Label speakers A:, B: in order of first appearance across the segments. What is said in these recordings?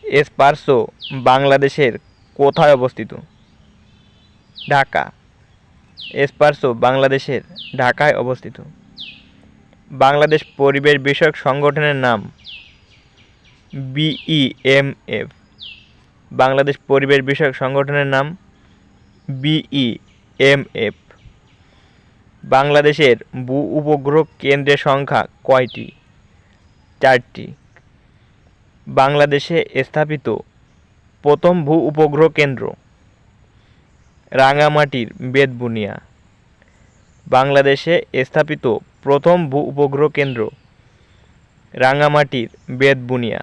A: এসপারসো বাংলাদেশের কোথায় অবস্থিত? ঢাকা। এসপারসো বাংলাদেশের ঢাকায় অবস্থিত। বাংলাদেশ পরিবেশ বিষয়ক সংগঠনের নাম? বিইএমএফ। বাংলাদেশ পরিবেশ বিষয়ক সংগঠনের নাম? বিইএমএফ। বাংলাদেশের ভূ উপগ্রহ কেন্দ্রের সংখ্যা কয়টি? 4টি। বাংলাদেশে স্থাপিত প্রথম ভূ উপগ্রহ কেন্দ্র? রাঙামাটির বেতবুনিয়া। বাংলাদেশে স্থাপিত প্রথম ভূ উপগ্রহ কেন্দ্র? রাঙামাটির বেতবুনিয়া।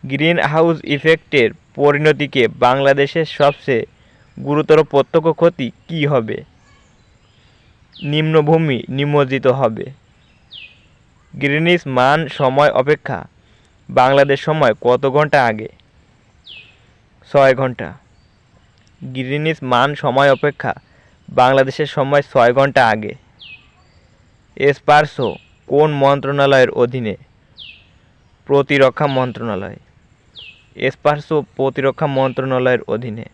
A: গ্রিন হাউস ইফেক্টের পরিণতিকে বাংলাদেশের সবচেয়ে গুরুতর প্রত্যক্ষ ক্ষতি কী হবে? নিম্নভূমি নিমজ্জিত হবে। গ্রিনিচ মান সময় অপেক্ষা বাংলাদেশ সময় কত ঘন্টা আগে? 6 ঘন্টা। গ্রিনিচ মান সময় অপেক্ষা বাংলাদেশের সময় 6 ঘন্টা আগে। এসপারসো কোন মন্ত্রণালয়ের অধীনে? প্রতিরক্ষা মন্ত্রণালয়। এসপারসো প্রতিরক্ষা মন্ত্রণালয়ের অধীনে।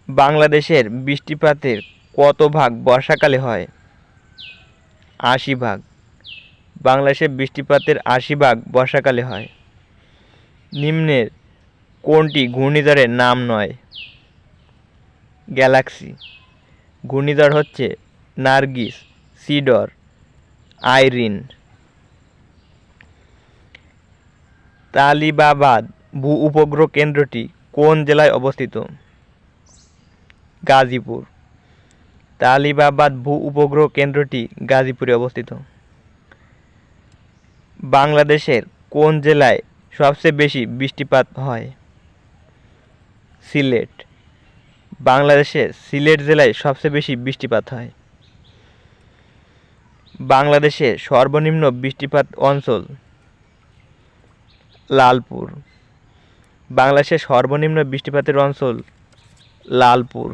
A: বাংলাদেশের বৃষ্টিপাতের কত ভাগ বর্ষাকালে হয়? 80 ভাগ। বাংলাদেশের বৃষ্টিপাতের 80 ভাগ বর্ষাকালে হয়। নিম্নের কোনটি ঘূর্ণিঝড়ের নাম নয়? গ্যালাক্সি। ঘূর্ণিঝড় হচ্ছে নার্গিস, সিডর, আইরিন। তালিবাবাদ ভূ উপগ্রহ কেন্দ্রটি কোন জেলায় অবস্থিত? গাজীপুর। তালিবাবাদ ভূ উপগ্রহ কেন্দ্রটি গাজীপুরে অবস্থিত। বাংলাদেশের কোন জেলায় সবচেয়ে বেশি বৃষ্টিপাত হয়? সিলেট। বাংলাদেশের সিলেট জেলায় সবচেয়ে বেশি বৃষ্টিপাত হয়। বাংলাদেশের সর্বনিম্ন বৃষ্টিপাত অঞ্চল? লালপুর। বাংলাদেশের সর্বনিম্ন বৃষ্টিপাতের অঞ্চল? লালপুর।